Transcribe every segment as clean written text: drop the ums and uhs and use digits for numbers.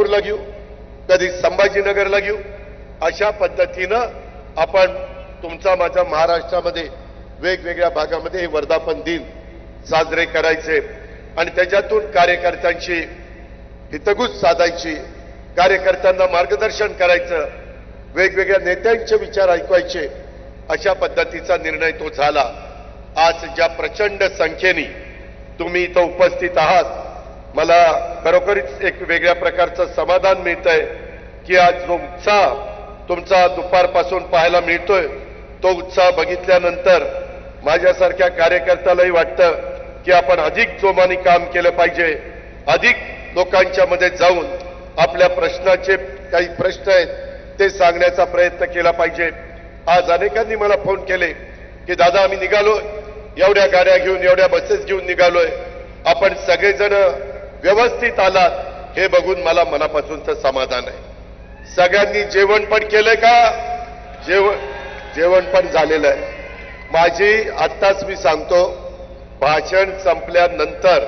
नागपूरला घेऊ, कधी संभाजीनगरला घेऊ. अशा पद्धतीनं आपण तुमचा माझा महाराष्ट्रामध्ये वेगवेगळ्या भागामध्ये हे वर्धापन दिन साजरे करायचे आणि त्याच्यातून कार्यकर्त्यांची हितगुज साधायची, कार्यकर्त्यांना मार्गदर्शन करायचं, वेगवेगळ्या नेत्यांचे विचार ऐकवायचे. अशा पद्धतीचा निर्णय तो झाला. आज ज्या प्रचंड संख्येने तुम्ही इथं उपस्थित आहात, मला खरोखरीच एक वेगळ्या प्रकारचं समाधान मिळतंय की आज जो उत्साह तुमचा दुपारपासून पाहायला मिळतोय, तो उत्साह बघितल्यानंतर माझ्यासारख्या कार्यकर्त्यालाही वाटतं की आपण अधिक जोमाने काम केलं पाहिजे, अधिक लोकांच्या मध्ये जाऊन आपल्या प्रश्नाचे काही प्रश्न आहेत ते सांगण्याचा प्रयत्न केला पाहिजे. आज अनेकांनी मला फोन केले की दादा आम्ही निघालोय, एवढ्या गाड्या घेऊन एवढ्या बसेस घेऊन निघालोय, आपण सगळेजण व्यवस्थित आलात, हे बघून मला मनापासूनचं समाधान आहे. सगळ्यांनी जेवण पण केलंय का? जेवण पण झालेलं आहे. माझी आत्ताच मी सांगतो, भाषण संपल्यानंतर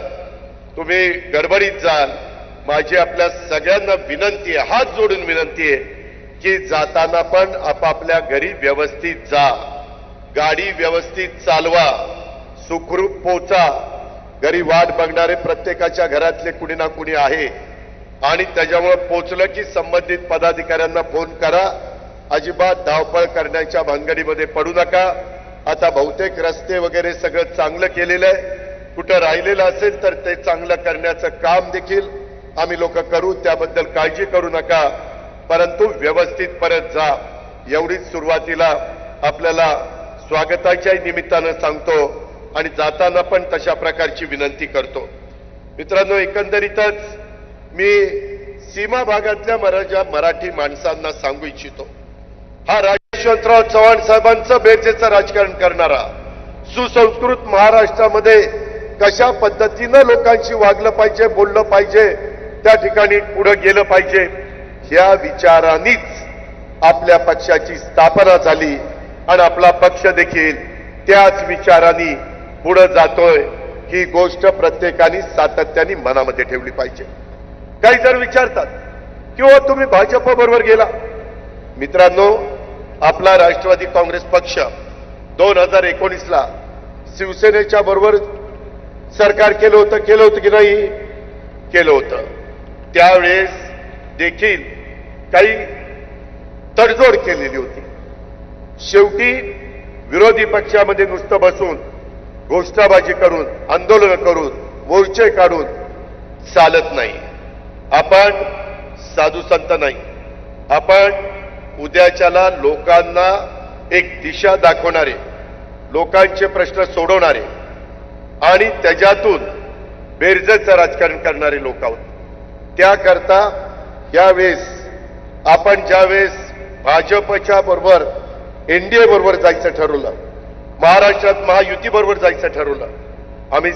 तुम्ही गडबडीत जाल. माझी आपल्या सगळ्यांना विनंती आहे, हात जोडून विनंती आहे की जाताना पण आपापल्या घरी व्यवस्थित जा, गाडी व्यवस्थित चालवा, सुखरूप पोचा. घरी वाट बघणारे प्रत्येकाच्या घरातले कुणी ना कुणी आहे आणि त्याच्यामुळे पोचलं की संबंधित पदाधिकाऱ्यांना फोन करा. अजिबात धावपळ करण्याच्या भानगडीमध्ये पडू नका. आता बहुतेक रस्ते वगैरे सगळं चांगलं केलेलं आहे. कुठं राहिलेलं असेल तर ते चांगलं करण्याचं काम देखील आम्ही लोक करू, त्याबद्दल काळजी करू नका. परंतु व्यवस्थित परत जा, एवढीच सुरुवातीला आपल्याला स्वागताच्या निमित्तानं सांगतो आणि जाताना पण तशा प्रकारची विनंती करतो. मित्रांनो, एकंदरीतच मी सीमा भागातल्या मराठी माणसांना सांगू इच्छितो, हा यशवंतराव चव्हाण साहेबांचं बेरजेचं राजकारण करणारा, सुसंस्कृत महाराष्ट्रामध्ये कशा पद्धतीनं लोकांशी वागलं पाहिजे, बोललं पाहिजे, त्या ठिकाणी पुढे गेलं पाहिजे, या विचारांनीच आपल्या पक्षाची स्थापना झाली आणि आपला पक्ष देखील त्याच विचारांनी पुढे जातोय. ही गोष्ट प्रत्येकाने सातत्याने मनामध्ये ठेवली पाहिजे. काही जर विचारतात की हो तुम्ही भाजप बरोबर गेला. मित्रांनो, आपला राष्ट्रवादी काँग्रेस पक्ष 2019ला शिवसेनेच्या बरोबर सरकार केलं होतं की नाही? केलं होतं. त्यावेळेस देखील काही तडजोड केलेली होती. शेवटी विरोधी पक्षामध्ये नुसतं बसून घोषणाबाजी करून, आंदोलन करून, मोर्चे काढून चालत नाही. आपण साधू संत नाही. आपण उद्याच्याला लोकांना एक दिशा दाखवणारे, लोकांचे प्रश्न सोडवणारे आणि त्याच्यातून बेरजेचं राजकारण करणारे लोक आहोत. त्याकरता यावेळेस आपण ज्यावेळेस भाजपच्या बरोबर एनडीए बरोबर जायचं ठरवलं, महाराष्ट्रात महायुती बरोबर जायचं ठरवलं, आम्ही